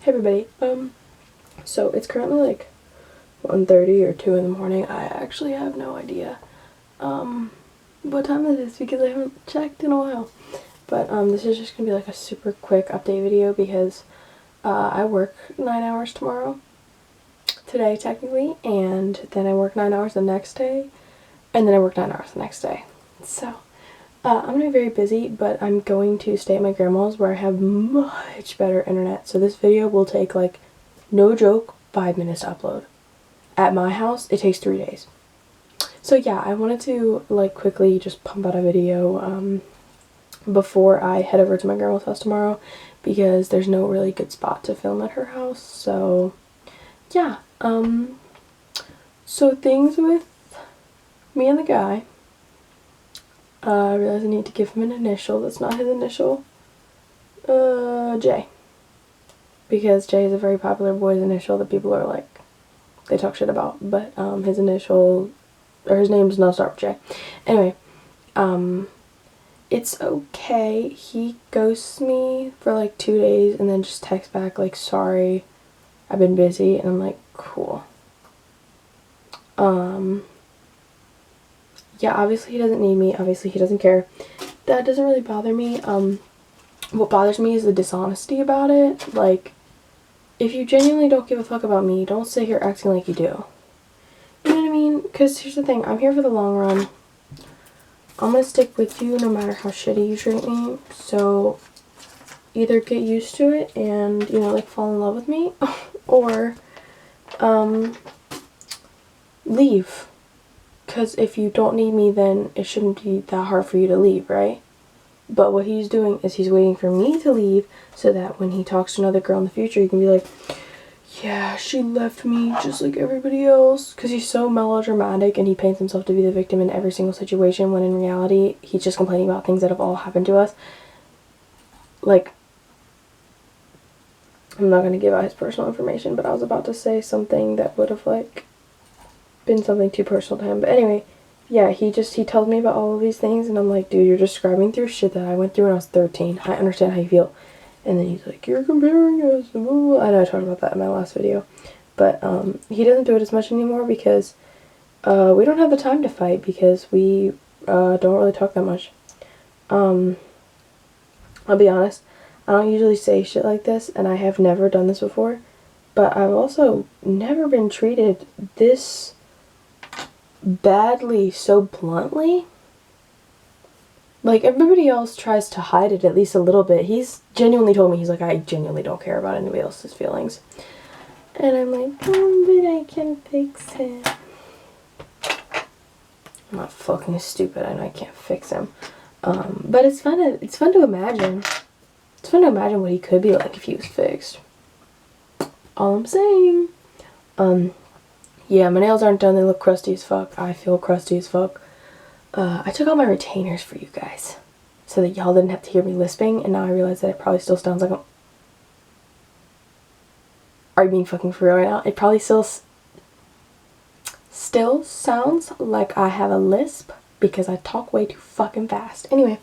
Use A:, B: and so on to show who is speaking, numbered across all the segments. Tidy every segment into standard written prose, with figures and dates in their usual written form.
A: Hey everybody, so it's currently like 1:30 or 2 in the morning. I actually have no idea, what time it is because I haven't checked in a while. But, this is just gonna be like a super quick update video because, I work 9 hours today technically, and then I work 9 hours the next day, and then I work 9 hours the next day. So, I'm gonna be very busy, but I'm going to stay at my grandma's where I have much better internet. So this video will take, like, no joke, 5 minutes to upload. At my house, it takes 3 days. So yeah, I wanted to, like, quickly just pump out a video, before I head over to my grandma's house tomorrow, because there's no really good spot to film at her house. So yeah, so things with me and the guy. I realize I need to give him an initial that's not his initial. J. Because J is a very popular boy's initial that people are like, they talk shit about. But, his initial, or his name does not start with J. Anyway, it's okay. He ghosts me for like 2 days and then just texts back like, sorry, I've been busy. And I'm like, cool. Yeah, obviously he doesn't need me. Obviously he doesn't care. That doesn't really bother me. What bothers me is the dishonesty about it. Like, if you genuinely don't give a fuck about me, don't sit here acting like you do. You know what I mean? Because here's the thing. I'm here for the long run. I'm gonna stick with you no matter how shitty you treat me. So, either get used to it and, you know, like, fall in love with me. Or, leave. Because if you don't need me, then it shouldn't be that hard for you to leave, right? But what he's doing is he's waiting for me to leave so that when he talks to another girl in the future, he can be like, yeah, she left me just like everybody else. Because he's so melodramatic and he paints himself to be the victim in every single situation, when in reality, he's just complaining about things that have all happened to us. Like, I'm not going to give out his personal information, but I was about to say something that would have, like, been something too personal to him. But anyway, yeah, he tells me about all of these things, and I'm like, dude, you're describing through shit that I went through when I was 13. I understand how you feel. And then he's like, you're comparing us. Blah, blah, blah. I know I talked about that in my last video. But he doesn't do it as much anymore because we don't have the time to fight because we don't really talk that much. I'll be honest, I don't usually say shit like this, and I have never done this before. But I've also never been treated this badly so bluntly. Like, everybody else tries to hide it at least a little bit. He's genuinely told me, he's like, I genuinely don't care about anybody else's feelings. And I'm like, oh, but I can fix him. I'm not fucking stupid. I know I can't fix him. But it's fun to imagine. It's fun to imagine what he could be like if he was fixed. All I'm saying. Yeah, my nails aren't done. They look crusty as fuck. I feel crusty as fuck. I took out my retainers for you guys so that y'all didn't have to hear me lisping, and now I realize that it probably still sounds like Are you being fucking for real right now? It probably still sounds like I have a lisp because I talk way too fucking fast. Anyway,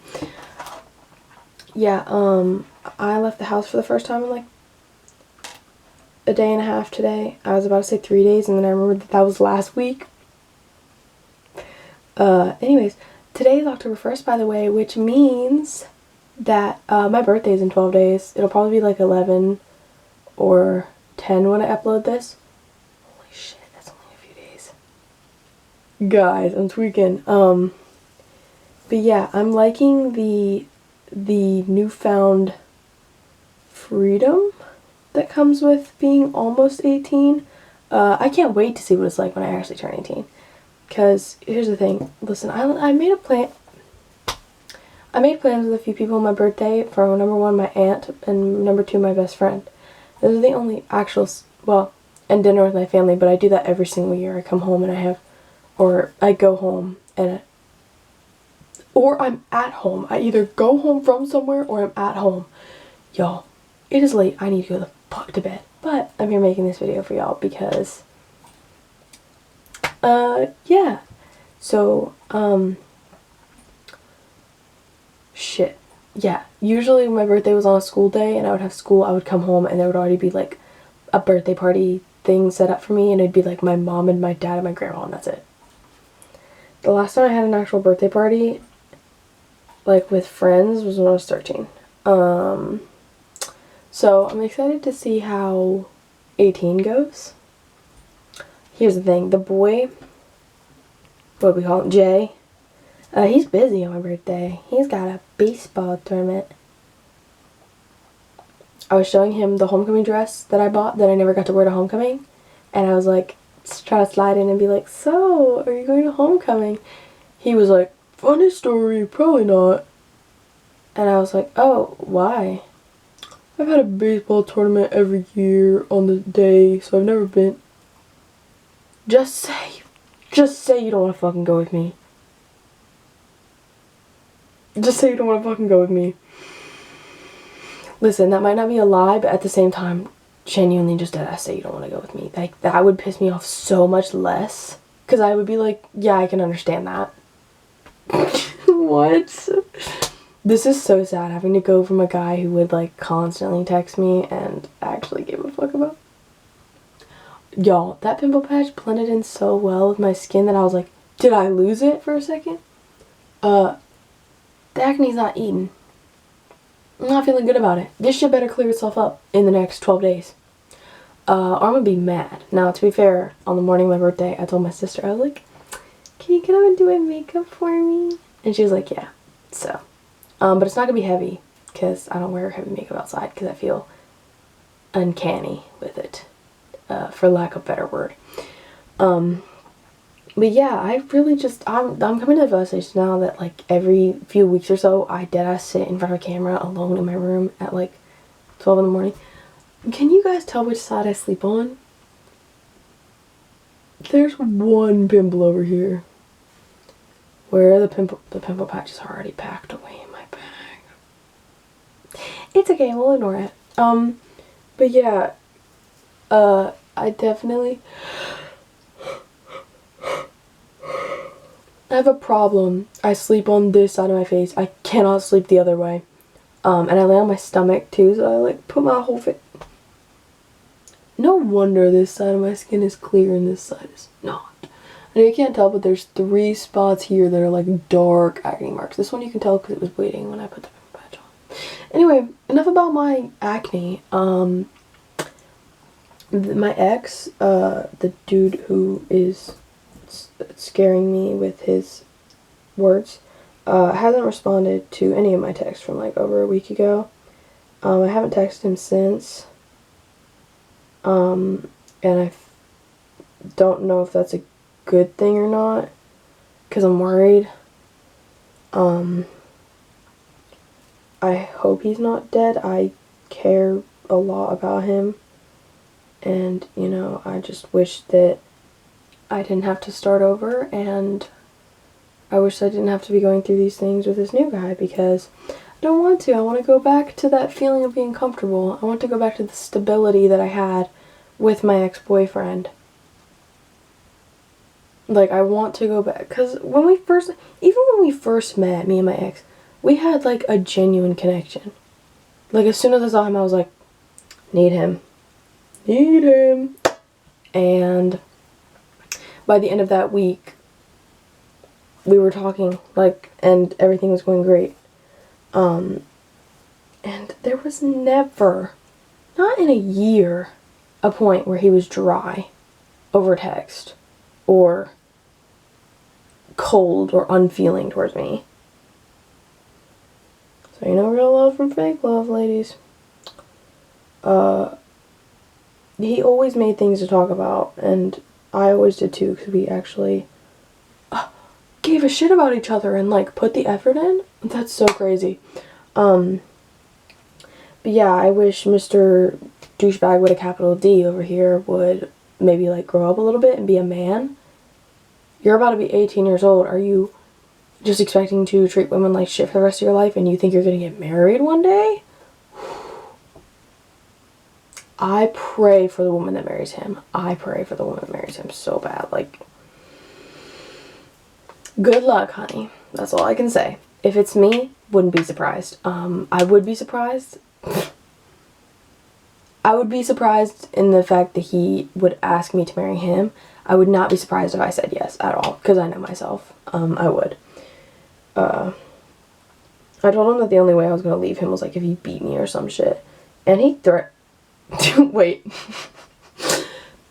A: yeah, I left the house for the first time in like a day and a half today. I was about to say 3 days, and then I remembered that was last week. Anyways, today is October 1st, by the way, which means that, my birthday is in 12 days. It'll probably be like 11 or 10 when I upload this. Holy shit, that's only a few days. Guys, I'm tweaking. But yeah, I'm liking the newfound freedom that comes with being almost 18. I can't wait to see what it's like when I actually turn 18. Because, here's the thing. Listen, I made a plan. I made plans with a few people on my birthday for, number one, my aunt, and number two, my best friend. Those are the only actual, well, and dinner with my family, but I do that every single year. I come home and I go home and, or I'm at home. I either go home from somewhere or I'm at home. Y'all, it is late. I need to go the fuck to bed. But I'm here making this video for y'all because, yeah. So, shit. yeah, usually my birthday was on a school day and I would have school, I would come home and there would already be like a birthday party thing set up for me, and it'd be like my mom and my dad and my grandma, and that's it. The last time I had an actual birthday party, like with friends, was when I was 13. So I'm excited to see how 18 goes. Here's the thing, the boy, what do we call him, Jay, he's busy on my birthday. He's got a baseball tournament. I was showing him the homecoming dress that I bought that I never got to wear to homecoming, and I was like, try to slide in and be like, so, are you going to homecoming? He was like, funny story, probably not. And I was like, oh, why? I've had a baseball tournament every year on the day, so I've never been. Just say you don't want to fucking go with me. Just say you don't want to fucking go with me. Listen, that might not be a lie, but at the same time, genuinely just deadass say you don't want to go with me. Like, that would piss me off so much less. Because I would be like, yeah, I can understand that. What? This is so sad, having to go from a guy who would, like, constantly text me and actually give a fuck about. Y'all, that pimple patch blended in so well with my skin that I was like, did I lose it for a second? The acne's not eating. I'm not feeling good about it. This shit better clear itself up in the next 12 days. Or I'm gonna be mad. Now, to be fair, on the morning of my birthday, I told my sister, I was like, can you get up and do my makeup for me? And she was like, yeah. So, but it's not gonna be heavy, because I don't wear heavy makeup outside, because I feel uncanny with it, for lack of a better word. But yeah, I really just, I'm coming to the realization now that, like, every few weeks or so, I deadass sit in front of a camera alone in my room at, like, 12 in the morning. Can you guys tell which side I sleep on? There's one pimple over here. Where the pimple patch is already packed away in my bag. It's okay, we'll ignore it. But yeah, I definitely... I have a problem. I sleep on this side of my face. I cannot sleep the other way. And I lay on my stomach too, so I like put my whole face. No wonder this side of my skin is clear and this side is not. And you can't tell, but there's 3 spots here that are like dark acne marks. This one you can tell because it was bleeding when I put the pimple patch on. Anyway, enough about my acne. My ex, the dude who is scaring me with his words, hasn't responded to any of my texts from like over a week ago. I haven't texted him since, and I don't know if that's a good thing or not, because I'm worried. I hope he's not dead. I care a lot about him, and you know, I just wish that I didn't have to start over, and I wish I didn't have to be going through these things with this new guy, because I don't want to. I want to go back to that feeling of being comfortable. I want to go back to the stability that I had with my ex-boyfriend. Like, I want to go back, because even when we first met, me and my ex, we had like a genuine connection. Like, as soon as I saw him, I was like, need him. Need him. And by the end of that week, we were talking, like, and everything was going great. And there was never, not in a year, a point where he was dry over text or cold or unfeeling towards me. So you know real love from fake love, ladies. He always made things to talk about, and I always did too, because we actually gave a shit about each other and like put the effort in. That's so crazy. But yeah, I wish Mr. Douchebag with a capital D over here would maybe like grow up a little bit and be a man. You're about to be 18 years old. Are you just expecting to treat women like shit for the rest of your life, and you think you're gonna get married one day? I pray for the woman that marries him. I pray for the woman that marries him so bad. Like, good luck, honey. That's all I can say. If it's me, wouldn't be surprised. I would be surprised. I would be surprised in the fact that he would ask me to marry him. I would not be surprised if I said yes at all, because I know myself. I would. I told him that the only way I was going to leave him was, like, if he beat me or some shit. And he wait.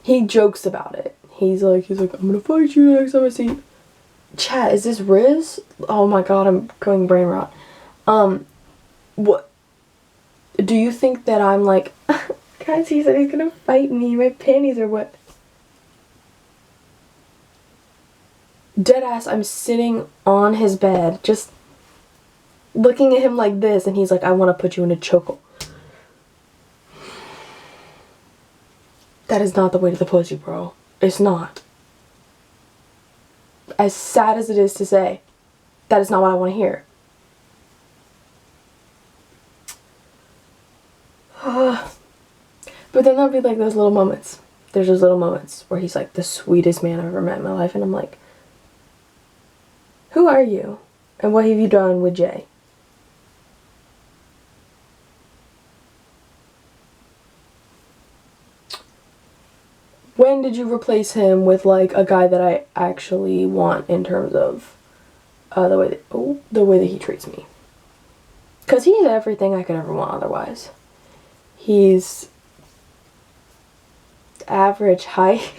A: He jokes about it. He's like, I'm going to fight you next time I see you. Chat, is this Riz? Oh my god, I'm going brain rot. What? Do you think that I'm like, guys, he said he's going to fight me, my panties or what? Deadass, I'm sitting on his bed, just looking at him like this, and he's like, I want to put you in a chokehold. That is not the way to the pussy, bro. It's not. As sad as it is to say, that is not what I want to hear. But then there'll be like those little moments. There's those little moments where he's like the sweetest man I've ever met in my life, and I'm like, who are you? And what have you done with Jay? When did you replace him with like a guy that I actually want in terms of the way that he treats me? Because he's everything I could ever want otherwise. He's average height.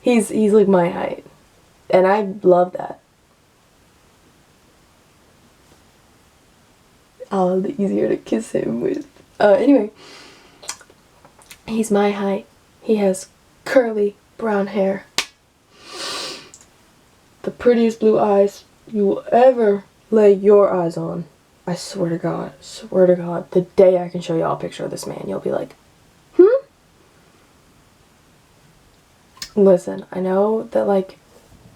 A: he's like my height. And I love that. Oh, the easier to kiss him with. Anyway. He's my height. He has curly brown hair. The prettiest blue eyes you will ever lay your eyes on. I swear to God, the day I can show y'all a picture of this man, you'll be like, Listen, I know that, like,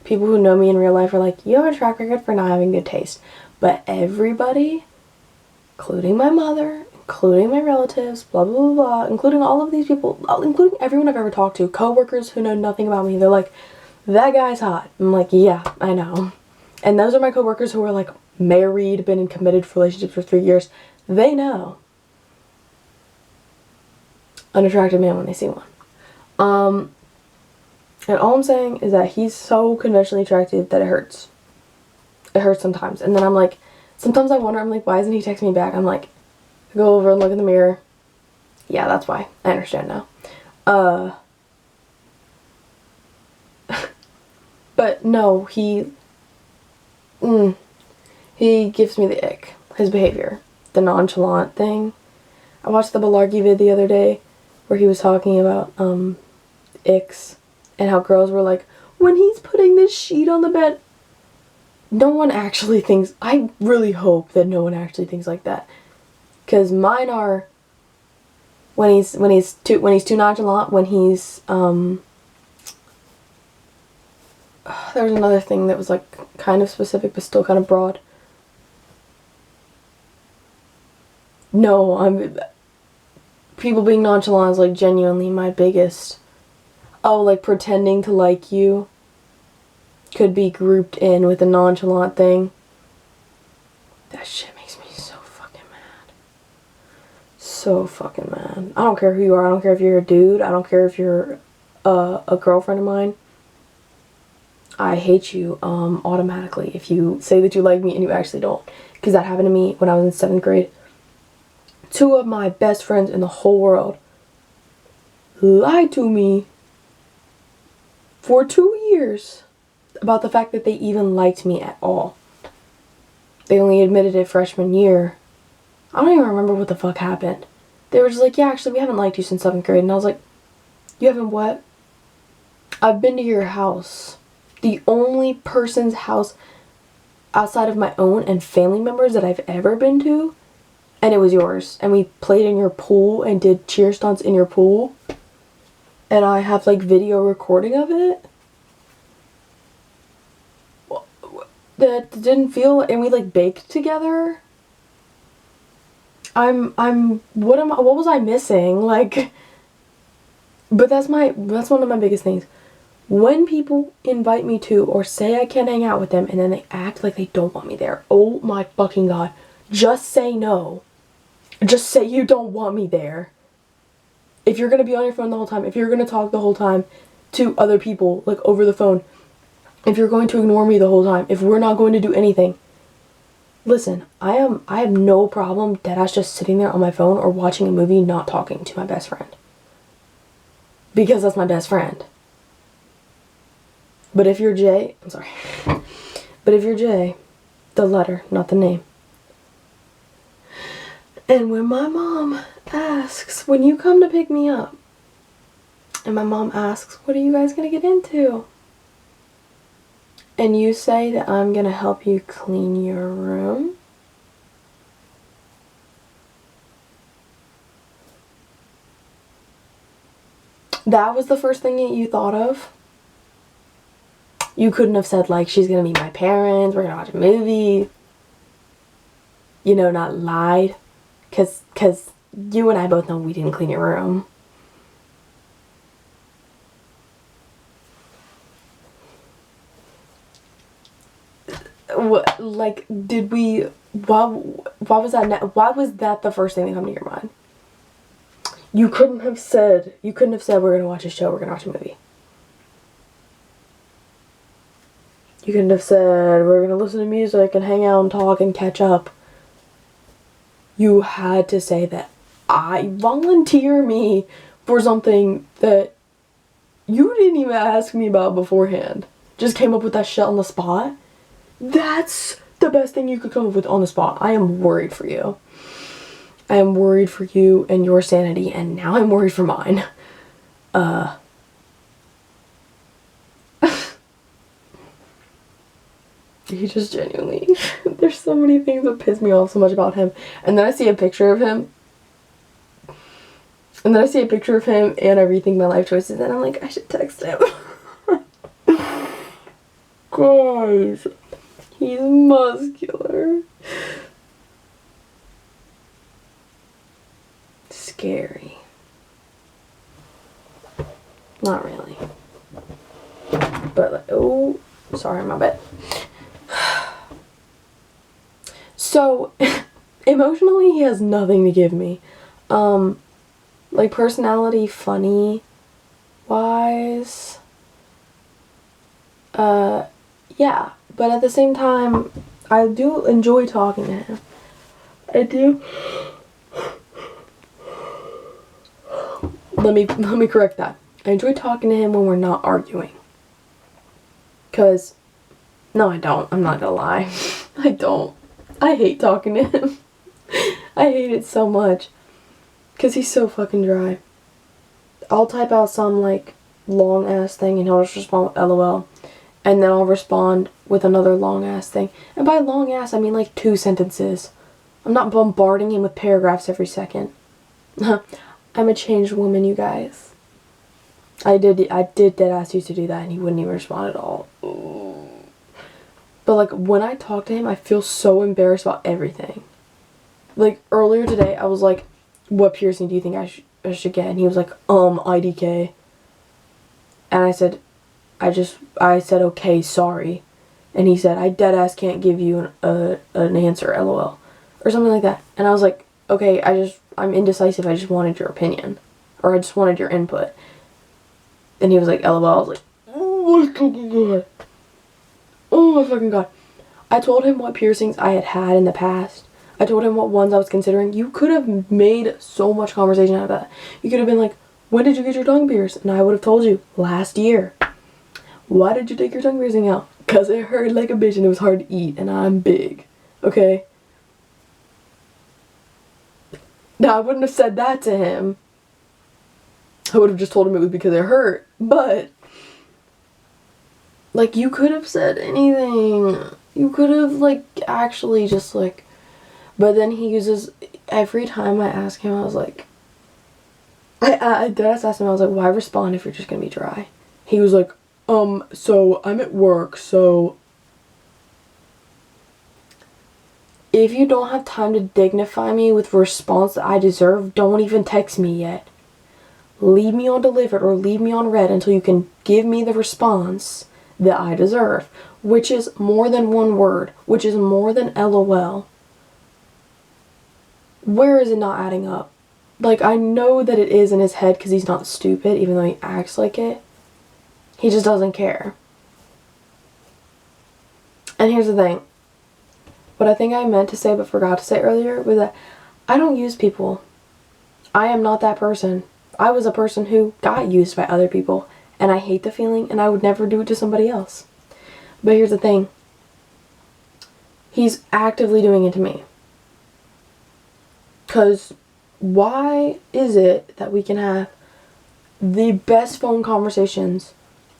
A: people who know me in real life are like, you have a track record for not having good taste. But everybody, including my mother, including my relatives, blah, blah, blah, blah, including all of these people, including everyone I've ever talked to, coworkers who know nothing about me, they're like, that guy's hot. I'm like, yeah, I know. And those are my coworkers who are, like, married, been in committed relationships for 3 years. They know an attractive man when they see one. And all I'm saying is that he's so conventionally attractive that it hurts. It hurts sometimes. And then I'm like, sometimes I wonder, I'm like, why isn't he texting me back? I'm like, I go over and look in the mirror. Yeah, that's why. I understand now. But no, he gives me the ick. His behavior. The nonchalant thing. I watched the Balargi vid the other day where he was talking about, icks. And how girls were like, when he's putting this sheet on the bed. No one actually thinks, I really hope that no one actually thinks like that. Because mine are, when he's too nonchalant, when he's, there was another thing that was like kind of specific but still kind of broad. No, people being nonchalant is like genuinely my biggest. Oh, like pretending to like you could be grouped in with a nonchalant thing. That shit makes me so fucking mad. So fucking mad. I don't care who you are. I don't care if you're a dude. I don't care if you're a girlfriend of mine. I hate you automatically if you say that you like me and you actually don't. Because that happened to me when I was in 7th grade. 2 of my best friends in the whole world lied to me for 2 years about the fact that they even liked me at all. They only admitted it freshman year. I don't even remember what the fuck happened. They were just like, yeah, actually, we haven't liked you since 7th grade. And I was like, you haven't what? I've been to your house. The only person's house outside of my own and family members that I've ever been to. And it was yours. And we played in your pool and did cheer stunts in your pool. And I have, like, video recording of it. That didn't feel, and we, like, baked together. what was I missing? Like, but that's one of my biggest things. When people invite me to or say I can't hang out with them and then they act like they don't want me there, oh my fucking god. Just say no. Just say you don't want me there. If you're going to be on your phone the whole time, if you're going to talk the whole time to other people, like over the phone, if you're going to ignore me the whole time, if we're not going to do anything, listen, I have no problem deadass just sitting there on my phone or watching a movie not talking to my best friend. Because that's my best friend. But if you're Jay, I'm sorry. But if you're Jay, the letter, not the name. And when my mom asks, when you come to pick me up, and my mom asks, what are you guys going to get into? And you say that I'm going to help you clean your room. That was the first thing that you thought of? You couldn't have said, like, she's going to meet my parents, we're going to watch a movie. You know, not lied. Because you and I both know we didn't clean your room. What, like, did we... Why was that the first thing that came to your mind? You couldn't have said we're going to watch a show, we're going to watch a movie. You couldn't have said we're going to listen to music and hang out and talk and catch up. You had to say that I volunteer me for something that you didn't even ask me about beforehand. Just came up with that shit on the spot. That's the best thing you could come up with on the spot. I am worried for you. I am worried for you and your sanity, and now I'm worried for mine. He just genuinely... There's so many things that piss me off so much about him. And then I see a picture of him. And I rethink my life choices, and I'm like, I should text him. Guys. He's muscular. Scary. Not really. But like, oh, sorry, my bad. So, emotionally, he has nothing to give me. Like, personality, funny wise, yeah. But at the same time, I do enjoy talking to him. I do. Let me correct that. I enjoy talking to him when we're not arguing. 'Cause, no, I don't. I'm not gonna lie. I don't. I hate talking to him. I hate it so much. 'Cause he's so fucking dry. I'll type out some, like, long-ass thing and he'll just respond with LOL. And then I'll respond with another long-ass thing. And by long-ass, I mean, like, 2 sentences. I'm not bombarding him with paragraphs every second. I'm a changed woman, you guys. I did deadass used to do that and he wouldn't even respond at all. Ooh. But, like, when I talk to him, I feel so embarrassed about everything. Like, earlier today, I was like, what piercing do you think I should get? And he was like, IDK. And I said, okay, sorry. And he said, I deadass can't give you an answer, LOL. Or something like that. And I was like, okay, I'm indecisive, I just wanted your opinion. Or I just wanted your input. And he was like, LOL. I was like, oh my fucking god. Oh my fucking god. I told him what piercings I had in the past. I told him what ones I was considering. You could have made so much conversation out of that. You could have been like, when did you get your tongue pierced? And I would have told you, last year. Why did you take your tongue piercing out? Because it hurt like a bitch and it was hard to eat. And I'm big. Okay? Now, I wouldn't have said that to him. I would have just told him it was because it hurt. But, like, you could have said anything. You could have, like, actually just, like... But then he uses... Every time I ask him, I was like... I just asked him, I was like, why respond if you're just gonna be dry? He was like, so I'm at work, so... If you don't have time to dignify me with response that I deserve, don't even text me yet. leave me on delivered or leave me on read until you can give me the response that I deserve, which is more than one word, which is more than LOL. Where is it not adding up? Like, I know that it is in his head because he's not stupid, even though he acts like it. He just doesn't care. And here's the thing. What I think I meant to say but forgot to say earlier was that I don't use people. I am not that person. I was a person who got used by other people, and I hate the feeling, and I would never do it to somebody else. But here's the thing. He's actively doing it to me. Because why is it that we can have the best phone conversations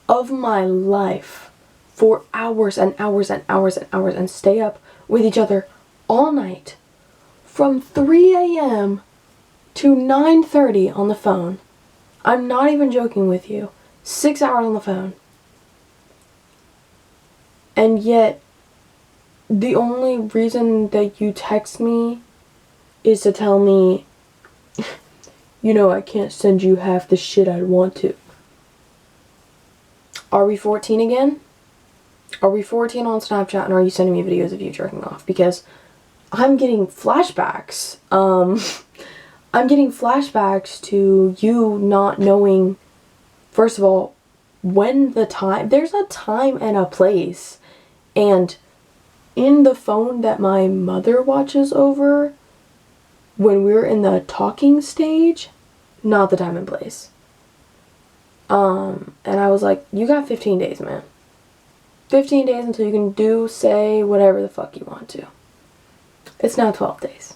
A: of my life for hours and hours and hours and hours and stay up with each other all night from 3 a.m. to 9:30 on the phone? I'm not even joking with you. 6 hours on the phone. And yet, the only reason that you text me is to tell me, you know, I can't send you half the shit I'd want to. Are we 14 again? Are we 14 on Snapchat, and are you sending me videos of you jerking off? Because I'm getting flashbacks. I'm getting flashbacks to you not knowing, first of all, when the time, there's a time and a place. And in the phone that my mother watches over, when we're in the talking stage, not the time and place. And I was like, you got 15 days, man. 15 days until you can do, say, whatever the fuck you want to. It's now 12 days.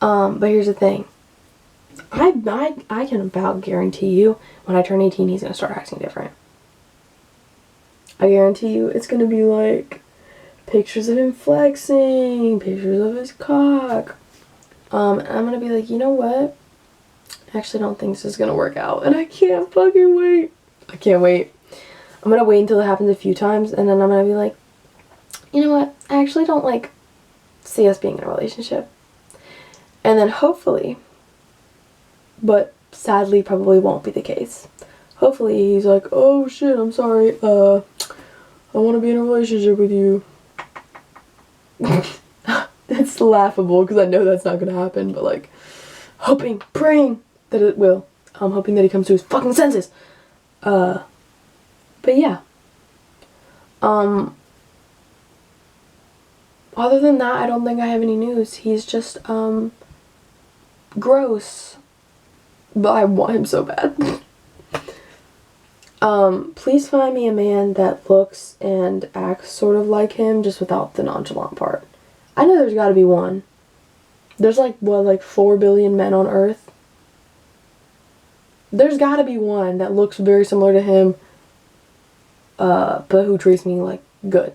A: But here's the thing. I can about guarantee you, when I turn 18, he's going to start acting different. I guarantee you, it's going to be like pictures of him flexing, pictures of his cock. And I'm going to be like, you know what? I actually don't think this is going to work out. And I can't fucking wait. I can't wait. I'm going to wait until it happens a few times. And then I'm going to be like, you know what? I actually don't, like, see us being in a relationship. And then hopefully, but sadly probably won't be the case. Hopefully he's like, oh shit, I'm sorry. I want to be in a relationship with you. It's laughable because I know that's not going to happen. But, like, hoping, praying that it will. I'm hoping that he comes to his fucking senses. But yeah. Other than that, I don't think I have any news. He's just, gross. But I want him so bad. Please find me a man that looks and acts sort of like him, just without the nonchalant part. I know there's gotta be one. There's like, what, like 4 billion men on Earth? There's gotta be one that looks very similar to him, but who treats me, like, good.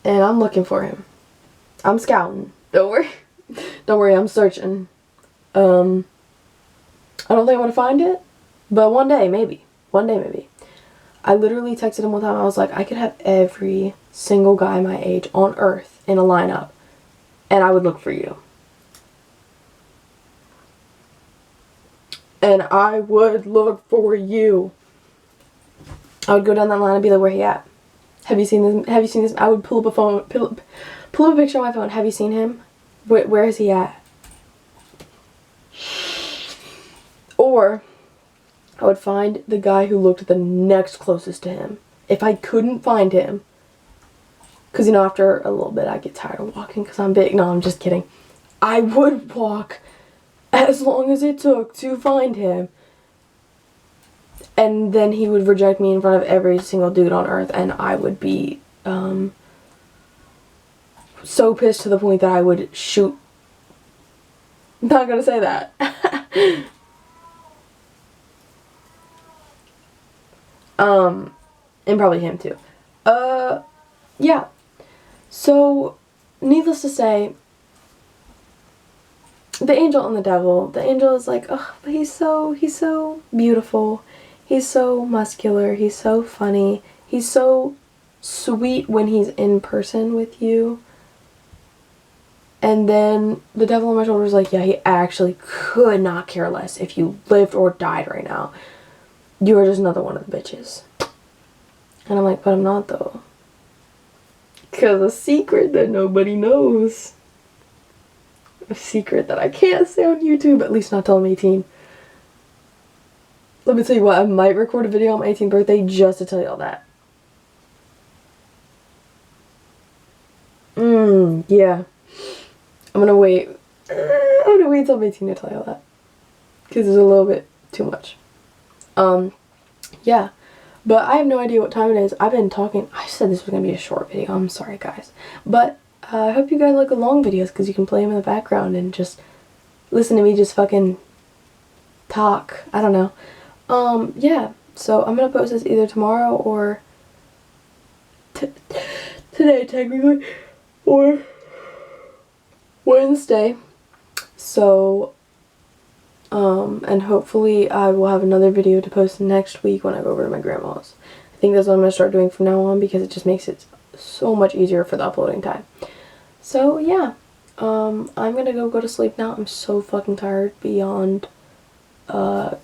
A: And I'm looking for him. I'm scouting. Don't worry. Don't worry, I'm searching. I don't think I'm gonna find it, but one day, maybe. One day, maybe. I literally texted him one time. I was like, I could have every single guy my age on Earth in a lineup, and I would look for you. And I would look for you. I would go down that line and be like, where he at? Have you seen this? Have you seen this? I would pull up a phone, pull up a picture on my phone. Have you seen him? Where is he at? Or I would find the guy who looked the next closest to him. If I couldn't find him, because, you know, after a little bit I get tired of walking because I'm big. No, I'm just kidding. I would walk as long as it took to find him. And then he would reject me in front of every single dude on Earth, and I would be so pissed to the point that I would shoot. Not gonna say that. And probably him too. Yeah. So, needless to say, the angel and the devil. The angel is like, oh, but he's so beautiful. He's so muscular. He's so funny. He's so sweet when he's in person with you. And then the devil on my shoulder was like, yeah, he actually could not care less if you lived or died right now. You are just another one of the bitches. And I'm like, but I'm not though. Because a secret that nobody knows. A secret that I can't say on YouTube, at least not till I'm 18. Let me tell you what, I might record a video on my 18th birthday just to tell you all that. Yeah. I'm gonna wait. I'm gonna wait till I'm 18 to tell you all that. Because it's a little bit too much. Yeah. But I have no idea what time it is. I've been talking. I said this was gonna be a short video. I'm sorry, guys. But I hope you guys like the long videos because you can play them in the background and just listen to me just fucking talk. I don't know. Yeah. So I'm gonna post this either tomorrow or today, technically, or Wednesday. So, and hopefully I will have another video to post next week when I go over to my grandma's. I think that's what I'm going to start doing from now on because it just makes it so much easier for the uploading time. So, yeah. I'm going to go to sleep now. I'm so fucking tired beyond, how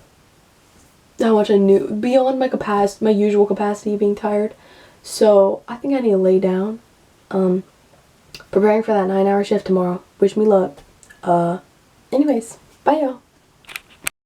A: much I knew, beyond my capacity, my usual capacity being tired. So, I think I need to lay down. Preparing for that 9-hour shift tomorrow. Wish me luck. Anyways, bye y'all.